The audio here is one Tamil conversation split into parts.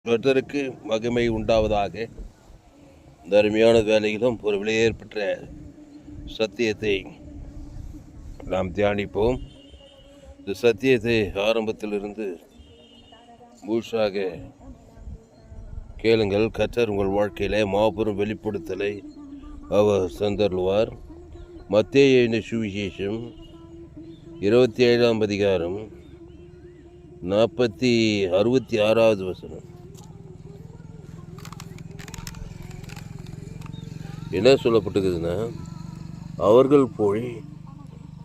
கர்த்தருக்கு மகிமை உண்டாவதாக. இந்த அருமையான வேலையிலும் ஒரு விலையேற்பட்ட சத்தியத்தை நாம் தியானிப்போம். இந்த சத்தியத்தை ஆரம்பத்திலிருந்து முழுசாக கேளுங்கள். கர்த்தர் உங்கள் வாழ்க்கையில மாபெரும் வெளிப்படுத்தலை அவர் தந்தருள்வார். மத்தேயு சுவிசேஷம் 27ஆம் அதிகாரம் 66வது வசனம் என்ன சொல்லப்பட்டிருக்குதுன்னா, அவர்கள் போய்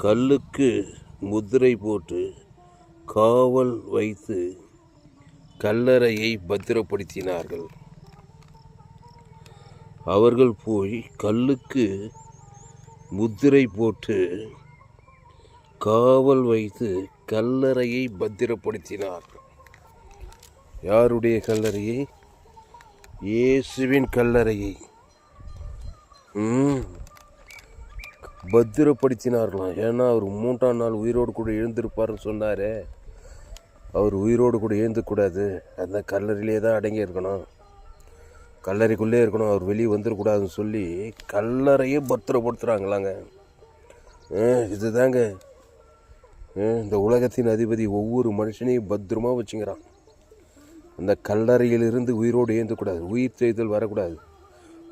கல்லுக்கு முத்திரை போட்டு காவல் வைத்து கல்லறையை பத்திரப்படுத்தினார்கள். அவர்கள் போய் கல்லுக்கு முத்திரை போட்டு காவல் வைத்து கல்லறையை பத்திரப்படுத்தினார்கள். யாருடைய கல்லறையை? இயேசுவின் கல்லறையை பத்திரப்படுத்தினார்களாம். ஏன்னா அவர் 3ஆம் நாள் உயிரோடு கூட எழுந்திருப்பார்னு சொன்னார். அவர் உயிரோடு கூட எழுந்துக்கூடாது, அந்த கல்லறையிலே தான் அடங்கி இருக்கணும், கல்லறைக்குள்ளே இருக்கணும், அவர் வெளியே வந்துடக்கூடாதுன்னு சொல்லி கல்லறையே பத்திரப்படுத்துகிறாங்களாங்க. இதுதாங்க இந்த உலகத்தின் அதிபதி ஒவ்வொரு மனுஷனையும் பத்திரமா வச்சுங்கிறான். அந்த கல்லறையிலிருந்து உயிரோடு ஏந்தக்கூடாது, உயிர் செய்தல் வரக்கூடாது,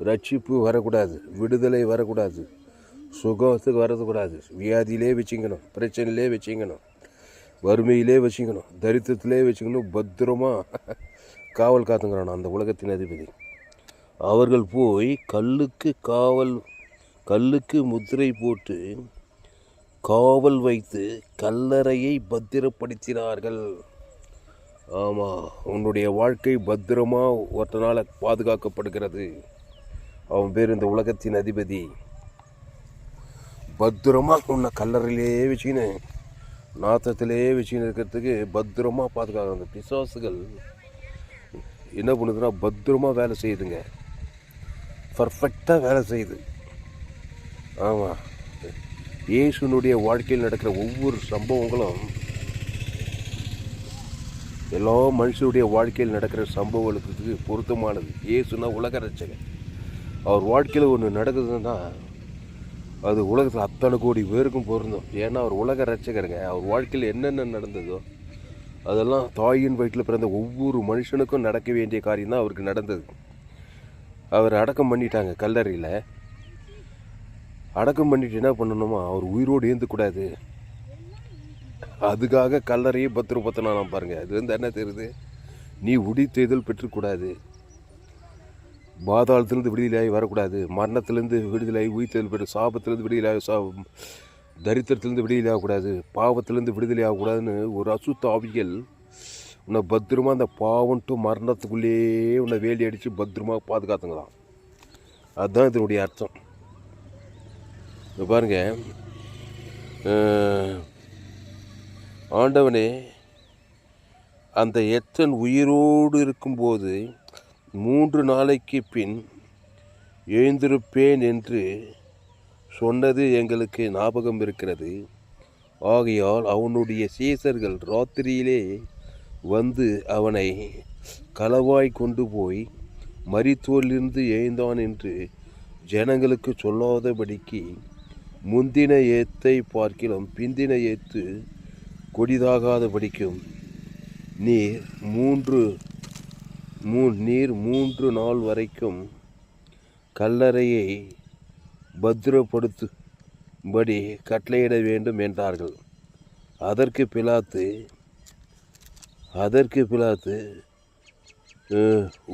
ரட்சிப்பு வரக்கூடாது, விடுதலை வரக்கூடாது, சுகத்துக்கு வரக்கூடாது, வியாதியிலே வச்சுக்கணும், பிரச்சனையிலே வச்சுக்கணும், வறுமையிலே வச்சுக்கணும், தரித்திரத்திலே வச்சுக்கணும், பத்திரமா காவல் காத்துங்கிறான் அந்த உலகத்தின் அதிபதி. அவர்கள் போய் கல்லுக்கு முத்திரை போட்டு காவல் வைத்து கல்லறையை பத்திரப்படுத்தினார்கள். ஆமாம், உன்னுடைய வாழ்க்கை பத்திரமா ஒருத்தனால பாதுகாக்கப்படுகிறது. அவன் பேர் இந்த உலகத்தின் அதிபதி. பத்திரமா உன்னை கல்லறையிலே வச்சுக்கின்னு நாத்தத்திலே வச்சுக்கின்னு இருக்கிறதுக்கு பத்திரமா பாதுகாக்க அந்த பிசாசுகள் என்ன பண்ணுதுன்னா பத்திரமா வேலை செய்யுதுங்க, பர்ஃபெக்டாக வேலை செய்யுது. ஆமாம், இயேசுனுடைய வாழ்க்கையில் நடக்கிற ஒவ்வொரு சம்பவங்களும் எல்லா மனுஷனுடைய வாழ்க்கையில் நடக்கிற சம்பவங்களுக்கு பொருத்தமானது. இயேசுனா உலக ரட்சகர். அவர் வாழ்க்கையில் ஒன்று நடக்குதுன்னா அது உலகத்தில் அத்தனை கோடி பேருக்கும் பொருந்தும். ஏன்னா அவர் உலக ரட்சகருங்க. அவர் வாழ்க்கையில் என்னென்ன நடந்ததோ அதெல்லாம் தாயின் வயிற்றில் பிறந்த ஒவ்வொரு மனுஷனுக்கும் நடக்க வேண்டிய காரியம் தான் அவருக்கு நடந்தது. அவர் அடக்கம் பண்ணிட்டாங்க கல்லறையில். அடக்கம் பண்ணிட்டு என்ன பண்ணணுமா, அவர் உயிரோடு ஏந்தக்கூடாது, அதுக்காக கல்லறையை பத்திரப்படுத்தினா பாருங்க. அது என்ன தெரியுது? நீ உயிர்த்தெழுதல் பெற்றுக்கூடாது, பாதாளத்திலிருந்து விடுதலையாகி வரக்கூடாது, மரணத்திலேருந்து விடுதலையாகி உயிர்த்தெழுதல் பெற்று, சாபத்திலேருந்து விடுதலையாகி தரித்திரத்திலேருந்து விடுதலை ஆகக்கூடாது, பாவத்திலேருந்து விடுதலை ஆகக்கூடாதுன்னு ஒரு அசுத்த ஆவிகள் உன்னை பத்திரமா அந்த பாவன்ட்டு மரணத்துக்குள்ளேயே உன்னை வேலி அடித்து பத்திரமா பாதுகாத்துங்களாம். அதுதான் இதனுடைய அர்த்தம். பாருங்க, ஆண்டவனே அந்த எத்தன் உயிரோடு இருக்கும்போது 3 நாளைக்கு பின் எழுந்திருப்பேன் என்று சொன்னது எங்களுக்கு ஞாபகம் இருக்கிறது. ஆகையால் அவனுடைய சீசர்கள் ராத்திரியிலே வந்து அவனை களவாய் கொண்டு போய் மரித்தோரிலிருந்து எழுந்தான் என்று ஜனங்களுக்கு சொல்லாதபடிக்கு முந்தின ஏத்தை பார்க்கிலும் பிந்தின ஏத்து கொடிதாகாதபடிக்கும் நீர் 3 நாள் வரைக்கும் கல்லறையை பத்திரப்படுத்தும்படி கட்டளையிட வேண்டும் என்றார்கள். அதற்கு பிலாத்து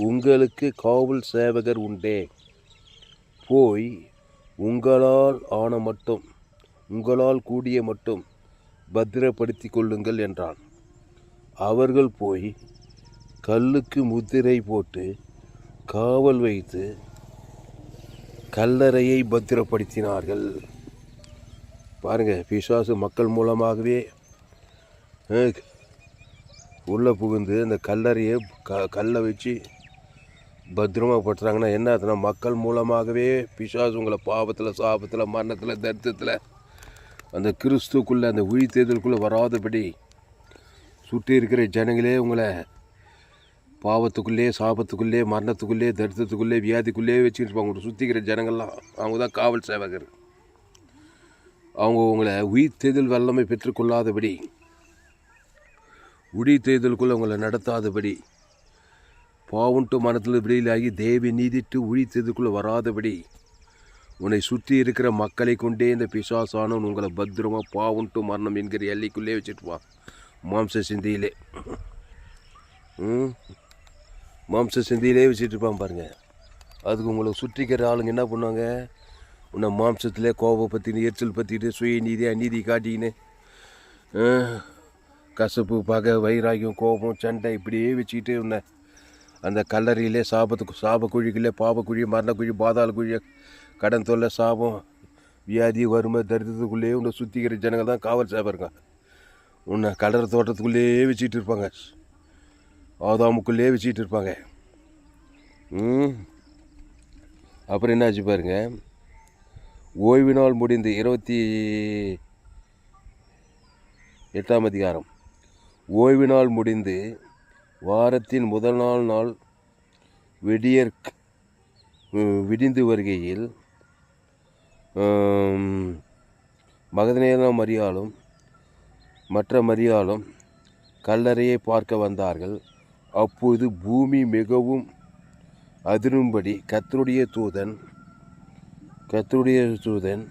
உங்களுக்கு காவல் சேவகர் உண்டே, போய் உங்களால் கூடிய மட்டும் பத்திரப்படுத்தி கொள்ளுங்கள் என்றான். அவர்கள் போய் கல்லுக்கு முத்திரை போட்டு காவல் வைத்து கல்லறையை பத்திரப்படுத்தினார்கள். பாருங்க, பிசாசு மக்கள் மூலமாகவே உள்ளே புகுந்து அந்த கல்லறையை கல்லை வச்சு பத்திரமா படுத்துறாங்கன்னா என்ன ஆகுதுன்னா, மக்கள் மூலமாகவே பிசாசு உங்களை பாவத்தில், சாபத்தில், மரணத்தில், தரித்திரத்தில் அந்த கிறிஸ்துக்குள்ளே, அந்த உயிர்த்தெழுதலுக்குள்ளே வராதபடி சுற்றி இருக்கிற ஜனங்களே உங்களை பாவத்துக்குள்ளே, சாபத்துக்குள்ளே, மரணத்துக்குள்ளே, தரித்திரத்துக்குள்ளே, வியாதிக்குள்ளே வச்சுருப்பாங்க. உங்களை சுற்றிக்கிற ஜனங்கள்லாம் அவங்க தான் காவல் சேவகர். அவங்க உங்களை உயிர் தேர்தல் வல்லமை பெற்றுக்கொள்ளாதபடி, உயிர் தேர்தலுக்குள்ளே உங்களை நடத்தாதபடி, பாவுண்டு மனத்தில் விடையிலாகி தேவி நீதிட்டு உயிர் தேர்தலுக்குள்ளே வராதபடி உன்னை சுற்றி இருக்கிற மக்களை கொண்டே இந்த பிசாசானவன் உங்களை பத்திரமாக பாவுண்டு மரணம் என்கிற எல்லைக்குள்ளே வச்சுட்டுவான். மாம்ச சிந்தியிலே மாம்ச சிந்தியிலே வச்சுட்ருப்பான் பாருங்கள். அதுக்கு உங்களை சுற்றிக்கிற ஆளுங்க என்ன பண்ணுவாங்க? உன்னை மாம்சத்தில் கோபப்பற்றின்னு, எரிச்சல் பற்றிட்டு, சுயநீதி அநீதி காட்டிக்கின்னு, கசப்பு, பகை, வைராகியம், கோபம், சண்டை இப்படியே வச்சுக்கிட்டு உன்னை அந்த கல்லறையிலே சாப குழிகளே, பாப குழி, மரண குழி, பாதாள குழி, கடன் தொல்லை, சாபம், வியாதி, வறுமை, தரித்திரத்துக்குள்ளேயே உன்னை சுற்றிக்கிற ஜனங்கள் தான் காவல் சேவருங்க. உன்னை கலர் தோட்டத்துக்குள்ளேயே வச்சுக்கிட்டு இருப்பாங்க, ஆதாமுக்குள்ளே வச்சுக்கிட்டு இருப்பாங்க. அப்புறம் என்னாச்சு பாருங்க, ஓய்வு நாள் முடிந்து 28ஆம் அதிகாரம். ஓய்வு நாள் முடிந்து வாரத்தின் முதல் நாள் விடிந்து வருகையில் மகதலேனா மரியாளும் மற்ற மரியாளும் கல்லறையை பார்க்க வந்தார்கள். அப்போது பூமி மிகவும் அதிரும்படி கர்த்தருடைய தூதன்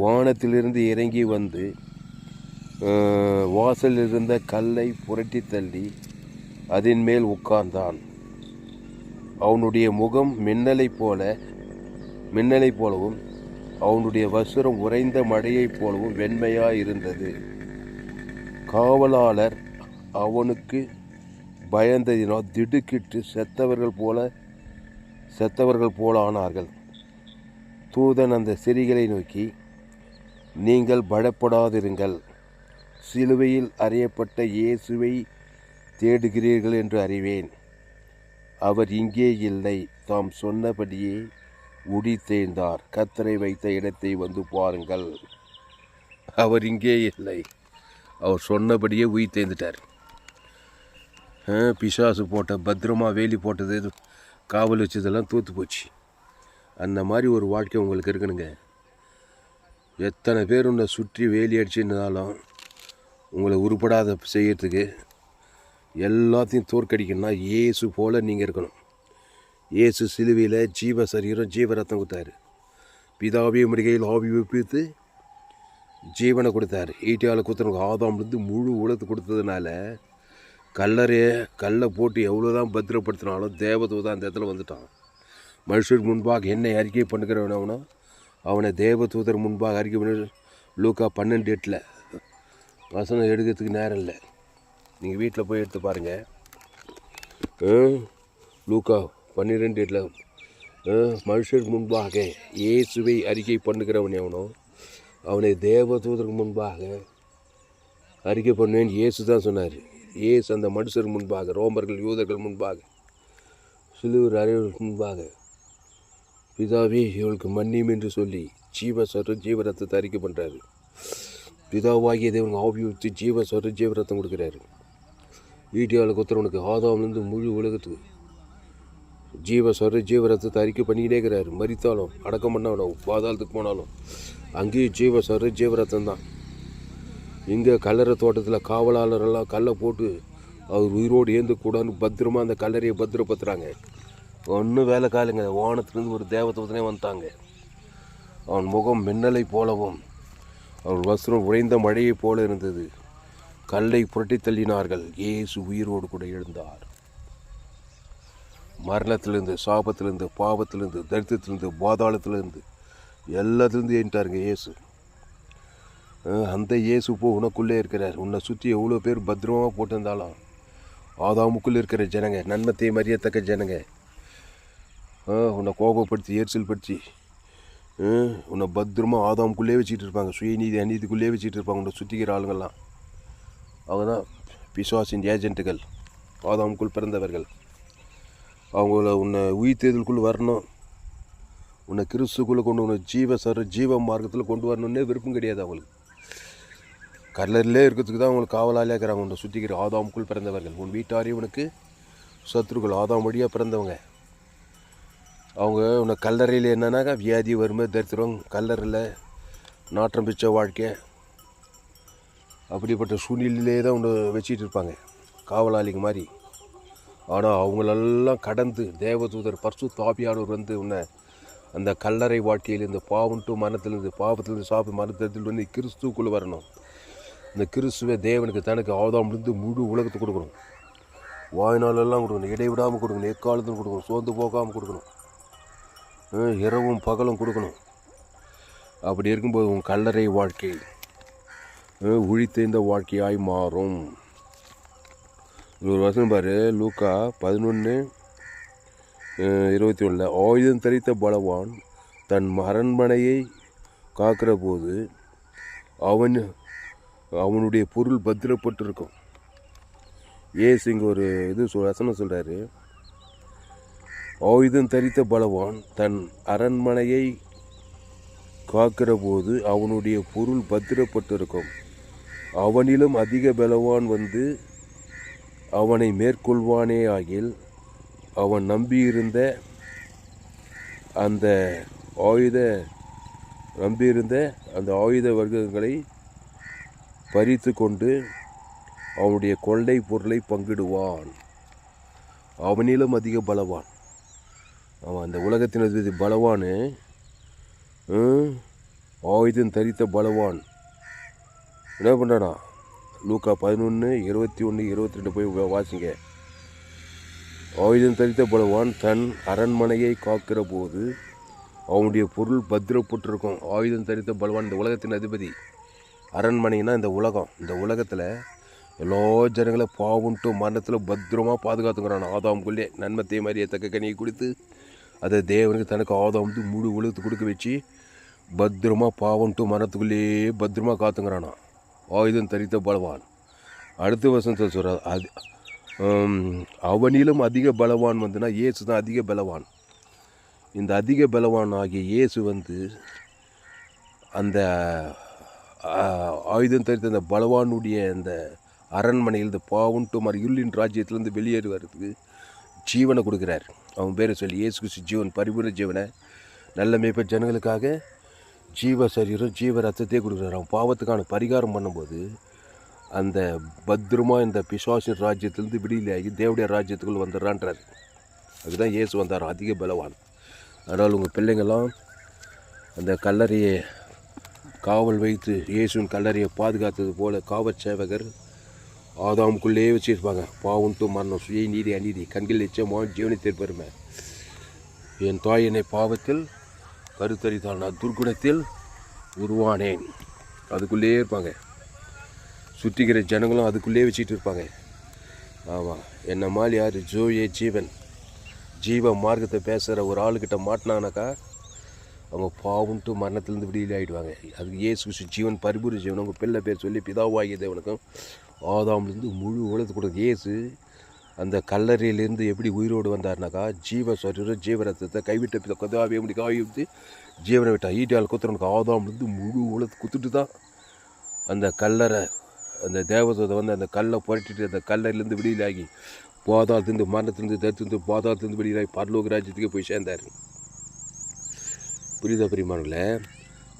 வானத்திலிருந்து இறங்கி வந்து வாசலில் இருந்த கல்லை புரட்டி தள்ளி அதன் மேல் உட்கார்ந்தான். அவனுடைய முகம் மின்னலைப் போலவும் அவனுடைய வஸ்திரம் உறைந்த மழையைப் போலவும் வெண்மையாயிருந்தது. காவலாளர் அவனுக்கு பயந்ததினால் திடுக்கிட்டு செத்தவர்கள் போல ஆனார்கள். தூதன் அந்த ஸ்திரீகளை நோக்கி, நீங்கள் பயப்படாதிருங்கள், சிலுவையில் அறையப்பட்ட இயேசுவை தேடுகிறீர்கள் என்று அறிவேன். அவர் இங்கே இல்லை, தாம் சொன்னபடியே உயிர்த்தெழுந்தார். கர்த்தரை வைத்த இடத்தை வந்து பாருங்கள். அவர் இங்கே இல்லை, அவர் சொன்னபடியே உயிர்த்தெழுந்துட்டார். பிசாசு போட்ட பத்திரமா வேலி போட்டது, காவல் வச்சதெல்லாம் தூத்து போச்சு. அந்த மாதிரி ஒரு வாழ்க்கை உங்களுக்கு இருக்கணுங்க. எத்தனை பேர் உன்னை சுற்றி வேலி அடிச்சுருந்தாலும் உங்களை உருப்படாத செய்யறதுக்கு, எல்லாத்தையும் தோற்கடிக்கணும்னா இயேசு போல் நீங்கள் இருக்கணும். இயேசு சிலுவையில் ஜீவ சரீரம் ஜீவ ரத்தம் கொடுத்தாரு. பிதாவிய முடிகையில் ஆவி வைப்பித்து ஜீவனை கொடுத்தாரு. ஈட்டியால் குத்துறவங்க ஆதாம்லேருந்து முழு உலகத்தை கொடுத்ததுனால கல்லை போட்டு எவ்வளோதான் பத்திரப்படுத்தினாலும் தேவதூதன் அந்த இடத்துல வந்துட்டான். மனுஷருக்கு முன்பாக என்னை அறிக்கை பண்ணுகிறவனவனோ அவனை தேவதூதர் முன்பாக அறிக்கை பண்ணி லூக்கா 12:8 வசனம் எடுக்கிறதுக்கு நேரம் இல்லை. நீங்கள் வீட்டில் போய் எடுத்து பாருங்கள். லூக்கா 12:8 மனுஷருக்கு முன்பாக இயேசுவை அறிக்கை பண்ணுகிறவன் எவனோ அவனை தேவதூதருக்கு முன்பாக அறிக்கை பண்ணுவேன். இயேசு தான் சொன்னார். இயேசு அந்த மனுஷருக்கு முன்பாக, ரோமர்கள் யூதர்கள் முன்பாக, சிலுவர் அறிவர்களுக்கு முன்பாக, பிதாவே இவளுக்கு மன்னியும் என்று சொல்லி ஜீவரத்தத்தை அறிக்கை பண்ணுறாரு. பிதாவாகிய தேவன் ஆவி ஊற்றி ஜீவரத்தம் கொடுக்குறாரு. ஈட்டியால் குத்துறவனுக்கு ஆதாம்லேருந்து முழு உலகத்துக்கு ஜீவரத்தத்தை அறிக்கை பண்ணிக்கிட்டே இருக்கிறாரு. மரித்தாலும் அடக்கம் பண்ணாலும் பாதாளத்துக்கு போனாலும் அங்கேயும் ஜீவரத்தம் தான். இங்கே கல்லறை தோட்டத்தில் காவலாளரெல்லாம் கல்லை போட்டு அவர் உயிரோடு ஏந்தக்கூடாதுன்னு பத்திரமா அந்த கல்லறையை பத்திரப்படுத்துகிறாங்க. ஒன்றும் வேலை காலைங்க. வானத்துலேருந்து ஒரு தேவதூதனே வந்துட்டாங்க. அவன் முகம் மின்னலை போலவும் அவன் வஸ்திரம் உறைந்த மழையைப் போல இருந்தது. கல்லை புரட்டி தள்ளினார்கள். இயேசு உயிரோடு கூட எழுந்தார். மரணத்திலிருந்து, சாபத்திலிருந்து, பாவத்திலிருந்து, தரித்திரத்திலிருந்து, பாதாளத்திலிருந்து, எல்லாத்துலேருந்து ஏறிட்டாருங்க இயேசு. அந்த இயேசு இப்போ உனக்குள்ளே இருக்கிறார். உன்னை சுற்றி எவ்வளோ பேர் பத்திரமாக போட்டிருந்தாலும் ஆதாமுக்குள்ளே இருக்கிற ஜனங்க, நன்மத்தையும் அறியத்தக்க ஜனங்க, உன்னை கோபப்படுத்தி எரிச்சல் படுத்தி உன்னை பத்திரமாக ஆதாமுக்குள்ளே வச்சுக்கிட்டு இருப்பாங்க. சுயநீதி அநீதிக்குள்ளே வச்சுட்டு இருப்பாங்க. உன்னை சுற்றிக்கிற ஆளுங்கள்லாம் அவங்க தான் பிசாசின் ஏஜென்ட்டுகள், ஆதாமுக்குள் பிறந்தவர்கள். அவங்கள உன்னை உயிர்த்தேதலுக்குள்ளே வரணும், உன்னை கிறிஸ்துக்குள்ளே கொண்டு உன்னை ஜீவ மார்க்கத்தில் கொண்டு வரணுன்னே விருப்பம் கிடையாது அவங்களுக்கு. கல்லறிலே இருக்கிறதுக்கு தான் அவங்களுக்கு காவலாளியாக இருக்கிறாங்க. உன்னை சுற்றிக்கிற ஆதாமுக்குள் பிறந்தவர்கள். உன் வீட்டாரையும் உனக்கு சத்துருக்கள் ஆதாம் வழியாக பிறந்தவங்க. அவங்க உன்னை கல்லறையில் என்னன்னாக்கா வியாதி வறுமை தரித்திரம், கல்லறையில் நாற்றம் பிச்ச வாழ்க்கை, அப்படிப்பட்ட சூழ்நிலையிலே தான் ஒன்று வச்சிட்டு இருப்பாங்க காவலாளிங்க மாதிரி. ஆனால் அவங்களெல்லாம் கடந்து தேவதூதர் பரிசுத்த ஆவியானவர் வந்து உன்னை அந்த கல்லறை வாழ்க்கையில் இந்த பாவம்ட்டு மரணத்திலிருந்து பாவத்திலிருந்து சாப்பிட்டு மரணத்தில் வந்து கிறிஸ்துக்குள்ளே வரணும். இந்த கிறிஸ்துவை தேவனுக்கு தனக்கு ஆதாமிலிருந்து முழு உலகத்துக்கு கொடுக்கணும். வாய்நாளெல்லாம் கொடுக்கணும், இடைவிடாமல் கொடுக்கணும், எக்காலத்தும் கொடுக்கணும், சோர்ந்து போகாமல் கொடுக்கணும், இரவும் பகலும் கொடுக்கணும். அப்படி இருக்கும்போது உன் கல்லறை வாழ்க்கை உழித்தெய்ந்த வாழ்க்கையாய் மாறும். ஒரு வசனம் பாரு, லூக்கா 11:21. ஆயுதம் தரித்த பலவான் தன் அரண்மனையை காக்கிற போது அவனுடைய பொருள் பத்திரப்பட்டிருக்கும். ஏசு இங்கே ஒரு வசனம் சொல்கிறாரு, ஆயுதம் தரித்த பலவான் தன் அரண்மனையை காக்கிற போது அவனுடைய பொருள் பத்திரப்பட்டிருக்கும். அவனிலும் அதிக பலவான் வந்து அவனை மேற்கொள்வானே ஆகில் அவன் நம்பியிருந்த அந்த ஆயுத வர்க்கங்களை பறித்து கொண்டு அவனுடைய கொள்ளை பொருளை பங்கிடுவான். அவனிலும் அதிக பலவான். அவன் அந்த உலகத்தின் பலவான், ஆயுதம் தரித்த பலவான் என்ன பண்ணுறானா? லூக்கா 11:21, 22 போய் வாசிங்க. ஆயுதம் தரித்த பலவான் தன் அரண்மனையை காக்கிற போது அவனுடைய பொருள் பத்திரப்பட்டிருக்கும். ஆயுதம் தரித்த பலவான் இந்த உலகத்தின் அதிபதி. அரண்மனைனா இந்த உலகம். இந்த உலகத்தில் எல்லா ஜனங்களை பாவுன்ட்டு மரணத்தில் பத்திரமாக பாதுகாத்துக்கிறான். ஆதாமுக்குள்ளே நன்மத்தை மாதிரி தக்க கனியை கொடுத்து அதை தேவனுக்கு தனக்கு ஆதாம் வந்து முழு உலகத்துக்கு கொடுக்க வச்சு பத்திரமாக பாவன்ட்டு மரணத்துக்குள்ளேயே பத்திரமாக காத்துங்கிறானா. ஆயுதம் தரித்த பலவான். அடுத்த வசனத்தை சொல்கிறார், அது அவனிலும் அதிக பலவான் வந்துன்னா இயேசு தான் அதிக பலவான். இந்த அதிக பலவான் ஆகிய இயேசு வந்து அந்த ஆயுதம் தரித்த அந்த பலவானுடைய அந்த அரண்மனையில் இந்த பாவுன்ட்டு மாதிரி இருளின் ராஜ்யத்திலேருந்து வெளியேறுவதற்கு ஜீவனை கொடுக்குறார். அவன் பேரை சொல்லி இயேசு கிறிஸ்து ஜீவன், பரிபூர்ண ஜீவனை, நல்ல மேய்ப்ப ஜனங்களுக்காக ஜீவ சரீரம் ஜீவ ரத்தத்தையே கொடுக்குறாரு. அவன் பாவத்துக்கான பரிகாரம் பண்ணும்போது அந்த பத்திரமா இந்த பிசாசின் ராஜ்யத்திலேருந்து விடுதலையாகி தேவடைய ராஜ்யத்துக்குள் வந்துடுறான்றார். அதுதான் இயேசு வந்தார், அதிக பலவான். அதனால் உங்கள் பிள்ளைங்கள்லாம் அந்த கல்லறையை காவல் வைத்து இயேசுவின் கல்லறையை பாதுகாத்தது போல் காவல் சேவகர் ஆதாமுக்குள்ளேயே வச்சுருப்பாங்க. பாவுன்ட்டு மரணம், சுய நீதி அநீதி, கண்கள் எச்சமாக ஜீவனத்தில் பெருமை, என் தாய் என்னை பாவத்தில் கருத்தரித்தால் நான் துர்குணத்தில் உருவானேன். அதுக்குள்ளேயே இருப்பாங்க. சுற்றிக்கிற ஜனங்களும் அதுக்குள்ளேயே வச்சுட்டு இருப்பாங்க. ஆமாம், என்ன மாதிரி யார் ஜோயே ஜீவன் ஜீவ மார்க்கத்தை பேசுகிற ஒரு ஆளுக்கிட்ட மாட்டினானாக்கா அவங்க பாவுன்ட்டு மரணத்திலேருந்து விடுதலை ஆகிடுவாங்க. அதுக்கு இயேசு கிறிஸ்து ஜீவன், பரிபூர்ண ஜீவன். உங்கள் பிள்ளை பேர் சொல்லி பிதாவாகிய தேவனுக்கும் ஆதாம்லேருந்து முழு உலகத்து கொடுக்க இயேசு அந்த கல்லறையிலேருந்து எப்படி உயிரோடு வந்தார்னாக்கா ஜீவ சரீரம் ஜீவ ரத்தத்தை கைவிட்ட கதாவே அப்படி காய்விட்டு ஜீவனை விட்டா ஈட்டால் குத்துறனுக்கு ஆதாம்லேருந்து முழு உலகத்து குத்துட்டு தான் அந்த கல்லறை அந்த தேவதூதை வந்து அந்த கல்லை புரட்டிட்டு அந்த கல்லறையிலேருந்து விடுதலாகி பாதாளத்திலிருந்து மரணத்திலிருந்து தரித்திருந்து பாதாளத்திலிருந்து விடுதலாகி பரலோக ராஜ்யத்துக்கே போய் சேர்ந்தார். புரியுதா பிரியமானங்களே?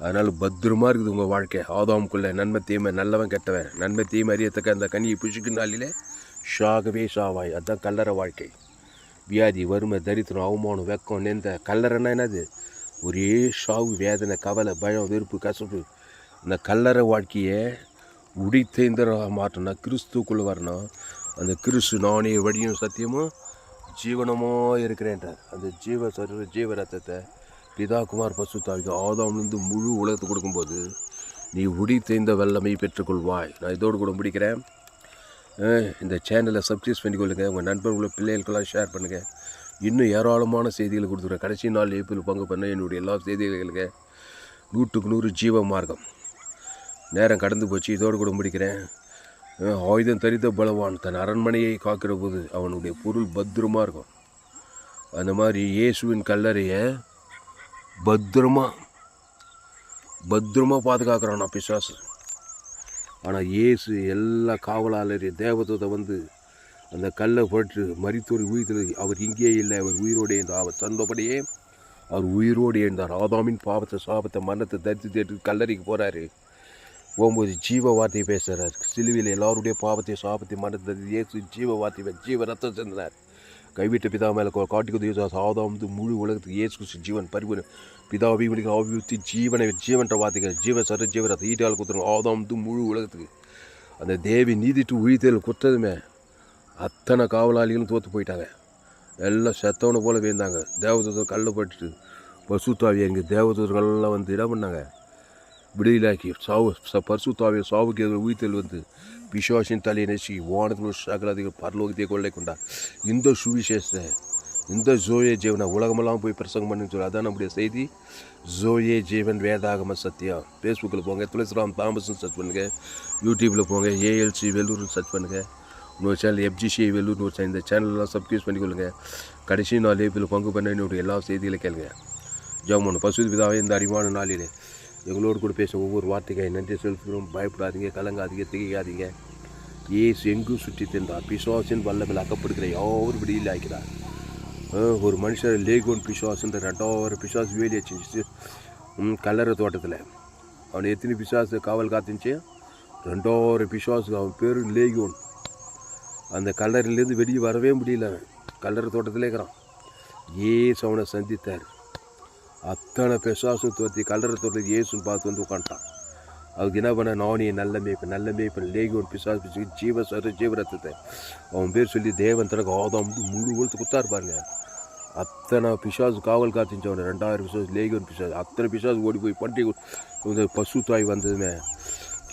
அதனால் பத்திரமா இருக்குது உங்கள் வாழ்க்கை. ஆதாமுக்குள்ளே நன்மை தீமை, நல்லவன் கெட்டவன், நன்மை தீமை அறியத்தக்க அந்த கனியை புஷிக்கும் நாளிலே ஷாகவே ஷாவாய். அதுதான் கல்லறை வாழ்க்கை. வியாதி, வறுமை, தரித்திரம், அவமானம், வெக்கம், நெந்த. கல்லறைன்னா என்னது? ஒரே ஷாவு, வேதனை, கவலை, பயம், வெறுப்பு, கசப்பு. இந்த கல்லறை வாழ்க்கையை உடைத்தேந்திர மாற்றணும். கிறிஸ்துக்குள்ளே வரணும். அந்த கிறிஸ்து நானே வழியும் சத்தியமும் ஜீவனமாக இருக்கிறேன்றார். அந்த ஜீவ சரீர ஜீவ ரத்தத்தை பிதா குமார் பசுத்தாவிக்கு ஆதாம்லேருந்து முழு உலகத்தை கொடுக்கும்போது நீ உடைத்தேய்ந்த வல்லமை பெற்றுக்கொள்வாய். நான் இதோடு கூட முடிக்கிறேன். இந்த சேனலை சப்ஸ்கிரைப் பண்ணிக்கொள்ளுங்க. உங்கள் நண்பர்களை பிள்ளைகளுக்கெல்லாம் ஷேர் பண்ணுங்கள். இன்னும் ஏராளமான செய்திகளை கொடுத்துருக்கேன். கடைசி நாள் ஏப்பில் பங்கு பண்ண என்னுடைய எல்லா செய்திகளுக்கு 100க்கு 100 ஜீவ மார்க்கம். நேரம் கடந்து போச்சு. இதோடு கூட முடிக்கிறேன். ஆயுதம் தரித்த பலவான் தன் அரண்மனையை காக்கிற போது அவனுடைய பொருள் பத்திரமாக இருக்கும். அந்த மாதிரி இயேசுவின் கல்லறையை பத்திரமா பாதுகாக்கிறான் நான் பிசாசு. ஆனால் இயேசு எல்லா காவலாளரையும் தேவதூதை வந்து அந்த கல்லை போட்டு மரித்தோர் உயிர்த்தது. அவர் இங்கே இல்லை, அவர் உயிரோடு இருந்தார். அவர் சொன்னபடியே அவர் உயிரோடு இருந்தார். ஆதாமின் பாவத்தை சாபத்தை மரணத்தை தரித்து தேட்டு கல்லறைக்கு போகிறாரு. போகும்போது ஜீவ வார்த்தையை பேசுகிறார். சிலுவையில் எல்லாருடைய பாவத்தை சாபத்தை மரணத்தை இயேசு ஜீவ வார்த்தை ஜீவ ரத்தம் சென்றார். கைவிட்ட பிதா மேலே காட்டுக்கு ஆதாம் முழு உலகத்துக்கு இயேசு கிறிஸ்து ஜீவன் பரிபூர்ண பிதாவை ஆவியூற்றி ஜீவன்ற வார்த்தைகள் ஜீவ சர ஜீவரத்தை ஈட்டால் குத்துறோம். ஆதாம் முழு உலகத்துக்கு அந்த தேவி நீதிட்டு உயிர்த்தல் குத்ததுமே அத்தனை காவலாளிகளும் தோற்று போயிட்டாங்க. எல்லாம் செத்தவனை போல வேந்தாங்க. தேவதூதர் கல்லை பட்டுட்டு பசுத்தாவியை இங்கே தேவதூதர்கள்லாம் வந்து இடம் பண்ணாங்க. விடுதலாக்கி பரிசுத்தாவிய சாவுக்கு உயிர்த்தல் வந்து பிசாசின் தலையை நெசி வானத்தில் சகலதிகள் பரலோகத்தை கொள்ளை கொண்டார். இந்த சுவிசேஷத்தை இந்த ஜோயே ஜீவனை உலகமெல்லாம் போய் பிரசங்கம் பண்ணுன்னு சொல்லி அதான் நம்முடைய செய்தி. ஜோயே ஜீவன் வேதாகம சத்தியம். ஃபேஸ்புக்கில் போங்க, துளசிராம் தாமஸ்ன்னு சர்ச் பண்ணுங்கள். யூடியூப்பில் போங்க, ஏஎல்சி வெள்ளூர்னு சர்ச் பண்ணுங்கள். இன்னொரு சேனல் FGC வெள்ளூர்னு ஒரு இந்த சேனல்லாம் சப்ஸ்கிரைப் பண்ணிக்கொள்ளுங்கள். கடைசி நாள் லேபில் பங்கு பண்ண என்னுடைய எல்லா செய்திகளையும் கேளுங்க. ஜெபம் பசு பிதாவே இந்த அறிவான நாளிலே எங்களோடு கூட பேச ஒவ்வொரு வார்த்தைக்கு நன்றி செலுத்துகிறோம். பயப்படாதீங்க, கலங்காதீங்க, திகையாதீங்க. ஏசு எங்கும் சுற்றி தின்றார். பிசாசின் வல்லமையில் அக்கப்படுகிற யாரும் விடியில் ஆக்கிறார். ஒரு மனுஷர் லேகோன் பிசாசுன்ற 2000 பிசாசு வேலி வச்சு கல்லறை தோட்டத்தில் அவனை எத்தனை பிசாசு காவல் காத்துச்சு? 2000 பிசாசு. அவன் பேர் லேகோன். அந்த கல்லறையிலேருந்து வெளியே வரவே முடியல. கல்லறை தோட்டத்திலே இருக்கிறான். ஏசு அவனை சந்தித்தார். அத்தனை பிசாசும் தோற்றி கல்லறை தோட்டத்தில் ஏசுன்னு பார்த்து வந்து உட்காந்துட்டான். அதுக்கு என்ன பண்ண? நானே நல்ல மேய்ப்பன் லேகோன் பிசாசு ஜீவ சர ஜீவரத்தத்தை அவன் பேர் சொல்லி தேவன் தனக்கு ஆதாம் முழு உழுத்து குத்தா இருப்பாருங்க. அத்தனை பிசாசு காவல் காத்துச்சு அவனை. 2000 பிசாசு லேகோன் பிசாசு. அத்தனை பிசாசு ஓடி போய் பண்டி இந்த பசு தாய் வந்ததுமே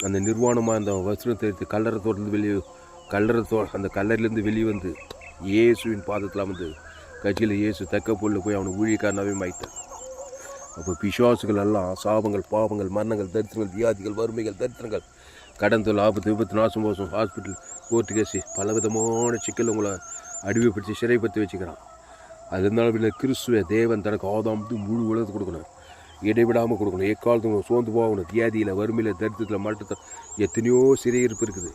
அந்த நிர்வாணமாக அந்த வஸ்திரம் தெரிவித்து கல்லறை தோட்டத்தில் வெளியே அந்த கல்லறையிலேருந்து வெளியே வந்து இயேசுவின் பாதத்தில் வந்து கட்சியில் இயேசு தக்க பொருள் போய் அவனை ஊழியக்காரனாவே மாய்த்தான். அப்போ பிசாசுகள் எல்லாம் சாபங்கள், பாவங்கள், மரணங்கள், தரித்திரங்கள், வியாதிகள், வறுமைகள், தரித்திரங்கள், கடன் தொழில், ஆபத்து, விபத்து, நாசம் மோசம், ஹாஸ்பிட்டல், கோர்ட்டு கேஸு, பல விதமான சிக்கல் உங்களை அடிமைப்படுத்தி சிறைப்படுத்தி வச்சுக்கிறான். அது இருந்தாலும் கிறிஸ்துவ தேவன் தனக்கு ஆதாம் முழு உலகத்தை கொடுக்கணும். இடைவிடாமல் கொடுக்கணும். எக்காலத்தும் சோர்ந்து போகணும். வியாதியில், வறுமையில், தரித்திரத்தில், மட்டத்தில் எத்தனையோ சிறையிருப்பு இருக்குது.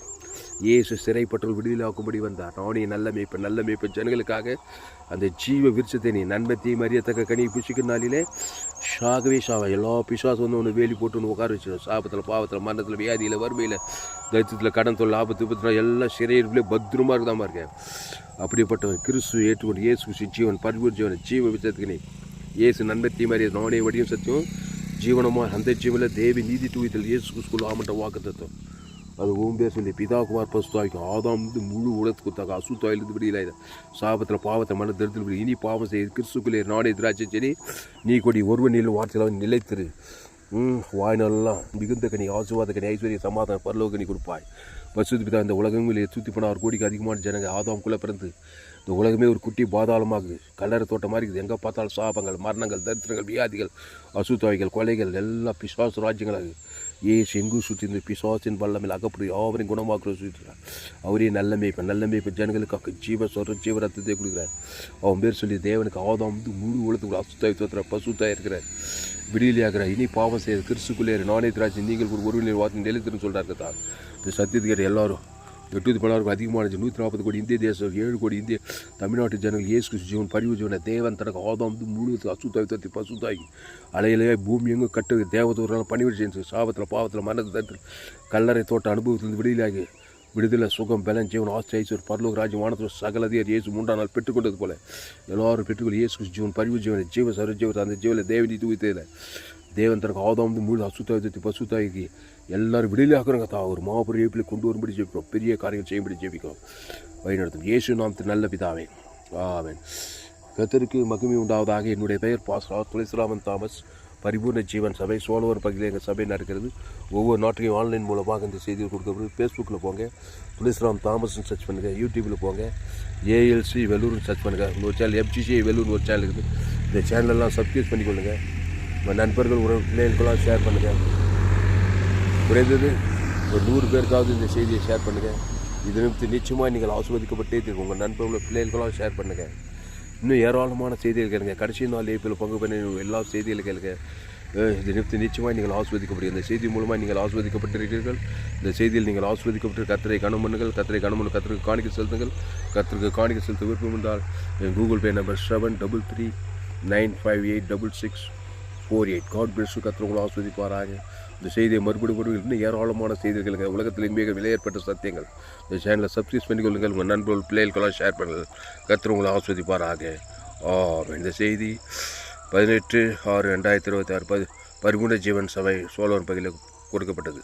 இயேசு சிறைப்பட்டவர்கள் விடுதலாக்கும்படி வந்தார். நானே நல்ல மேய்ப்பன் ஜனங்களுக்காக அந்த ஜீவ விருட்சத்தை நீ நன்மத்தையும் அறியத்தக்க கனியை புசிக்கிற நாளிலே சாகவே எல்லா பிசாசும் வந்து ஒன்று வேலி போட்டு ஒன்று உட்கார வச்சிடும். சாபத்தில், பாவத்தில், மரணத்தில், வியாதியில், வறுமையில், தரித்திரத்தில், கடன் தொழில், ஆபத்து, விபத்துல எல்லாம் சிறையிருப்பிலே பத்திரமா இருக்குதாமா இருக்கேன். அப்படிப்பட்டவன் கிறிஸ்து ஏற்றுக்கொண்டு இயேசு ஜீவன் பரிபூர் ஜீவன் ஜீவ விருட்சத்துக்கு நீ இயேசு நன்மத்தையும் அறிய நானே வடியும் சத்தியம் ஜீவனமாக அந்த ஜீவனில் தேவி நீதி தூயத்தில் இயேசு கிறிஸ்துக்குள்ள ஆமன்ற வாக்கு தத்துவம். அது பேர் சொல்லி பிதா குமார் பசுத்தாய்க்கும் ஆதாம் முழு உலகத்துக்கு கொடுத்தாங்க. அசுத்தாயிலிருந்து விடியல சாபத்தில், பாவத்தை, மன தரித்தில் விடி இனி பாவம் செய்ய கிறிஸ்துக்குள்ளே நானே திராட்சை செடி நீ கொடி ஒருவன் நிலை வார்த்தையில் நிலைத்திரு. வாய்நாளெல்லாம் மிகுந்த கனி, ஆசீர்வாத கனி, ஐஸ்வர்ய, சமாதான, பரலோக கனி கொடுப்பாய். பசுத்து பிதா இந்த உலகங்களில் சுற்றி போன 6 கோடிக்கு அதிகமான ஜனங்க ஆதாம்குள்ளே பிறந்து இந்த உலகமே ஒரு குட்டி பாதாளமாகுது. கல்லறை தோட்டம் மாதிரி இருக்குது. எங்கே பார்த்தாலும் சாபங்கள், மரணங்கள், தரித்திரங்கள், வியாதிகள், அசுத்தாய்கள், கொலைகள் எல்லாம் பிசாசு ராஜ்யங்களாகுது. ஏசு எங்கும் சுற்றி இந்த பிசாசின் வல்லமையில் அகப்படி அவரையும் குணமாக்குற சுற்றிக்கிறார். அவரே நல்ல மேய்ப்பன் ஜனங்களுக்காக ஜீவ சொல்கிற ஜீவ ரத்தத்தை கொடுக்குறார். அவன் பேர் சொல்லி தேவனுக்கு ஆதாம் முழு உலகத்துக்கு அசுத்தாய் தோற்றுற பசுத்தாய் இருக்கிறார். விடுதலையாகிறார். இனி பாவம் செய்ய கிறிஸ்துக்குள்ளே நானே திராட்சை நீங்கள் ஒரு வார்த்தை நிலைத்திருன்னு சொல்கிறாரு தான். இந்த சத்தியத்துக்கு எல்லாரும் 8 அதிகமான 140 கோடி இந்திய தேசம், 7 கோடி இந்திய தமிழ்நாட்டு ஜனங்கள் இயேசு கிறிஸ்து ஜீவன் பரிவு ஜீவனை தேவன் தனக்கு ஆதாம் முழு அசுத்தாய் தத்தி பசுத்தாகி அலையிலேயே பூமி எங்கும் கட்டு தேவதூரெல்லாம் பணிவிட செய்து சாபத்தில், பாவத்தில், மரணத்தில், தரித்திரம், கல்லறை தோட்ட அனுபவத்திலிருந்து விடுதலையாகி விடுதலை, சுகம், பலன், ஜீவன், ஆஸ்தி, ஐஸ்வர், பரலோக ராஜ்யம், வானத்தில் சகலதியார் இயேசு 3ஆம் நாள் பெற்றுக்கொண்டது போல எல்லாரும் பெற்றுக்கொள்ள இயேசு கிறிஸ்து ஜீவன் பரிவு ஜீவனை ஜீவ சர ஜீவத்தை அந்த ஜீவனை தேவனி தூய்த்ததில்லை தேவன் தனக்கு ஆதாம் முழு அசுத்தாய் தத்தி பசுத்தாகி எல்லாரும் விடுதலையாக்குறங்க தான். ஒரு மாபெரிய ஏப்பில் கொண்டு வரும்படி ஜெபிக்கிறோம். பெரிய காரியங்கள் செய்யும்படி ஜெபிக்கிறோம். வழிநடத்தும் இயேசு நாமத்தில் நல்ல பிதாவே, ஆமென். கர்த்தருக்கு மகிமை உண்டாவதாக. என்னுடைய பெயர் பாஸ்டர் துளசிராமன் தாமஸ். பரிபூர்ண ஜீவன் சபை சோழவர் பகுதியில் எங்கள் சபை நடக்கிறது. ஒவ்வொரு நாட்டையும் ஆன்லைன் மூலமாக இந்த செய்தியை கொடுக்கப்படுது. ஃபேஸ்புக்கில் போங்க, துளசிராம் தாமஸ்ன்னு சர்ச் பண்ணுங்கள். யூடியூப்பில் போங்க, ALC வெள்ளூர்னு சர்ச் பண்ணுங்கள். இன்னொரு சேனல் FGC வெள்ளூர்னு ஒரு சேனல் இருக்குது. இந்த சேனலெல்லாம் சப்ஸ்கிரைப் பண்ணிக்கொள்ளுங்கள். உங்கள் நண்பர்கள் பிள்ளைகளுக்கெல்லாம் ஷேர் பண்ணுங்கள். குறைந்தது ஒரு 100 பேருக்காவது இந்த செய்தியை ஷேர் பண்ணுங்கள். இது நிச்சயமாக நீங்கள் ஆசீர்வதிக்கப்பட்டே இருக்கும். உங்கள் நண்பர்கள் பிள்ளைகளுக்கெல்லாம் ஷேர் பண்ணுங்கள். இன்னும் ஏராளமான செய்திகள் கேளுங்க. கடைசி நாள் ஏப்பில் பங்கு பண்ணி எல்லா செய்திகளும் கேளுங்க. இது நிச்சயமாக நீங்கள் ஆஸ்வதிக்கப்பட்டு இந்த செய்தி மூலமாக நீங்கள் ஆஸ்வதிக்கப்பட்டிருக்கிறீர்கள். இந்த செய்தியில் நீங்கள் ஆஸ்வதிக்கப்பட்டு கர்த்தரை கனம் பண்ணுங்கள். கர்த்தரை கனம் பண்ண கர்த்தருக்கு காணிக்கை செலுத்துங்கள். கர்த்தருக்கு காணிக்கை செலுத்த விருப்பம் என்றால் என் Google Pay number 7339586648. God bless you. கர்த்தர் உங்களை ஆஸ்வதிப்பாராக. இந்த செய்தியை மறுபடியும் இன்னும் ஏராளமான செய்திகளுங்க உலகத்தில் மிக விலையேற்பட்ட சத்தியங்கள். இந்த சேனலை சப்ஸ்கிரைப் பண்ணிக்கொள்ளுங்கள். உங்கள் நண்பர்கள் பிள்ளைகளுக்கெல்லாம் ஷேர் பண்ணுங்கள். கர்த்தர் உங்களை ஆஸ்வதிப்பாராக. இந்த செய்தி 18/6/2026 பரிபூர்ண ஜீவன் சபை சோழவன் பகுதியில் கொடுக்கப்பட்டது.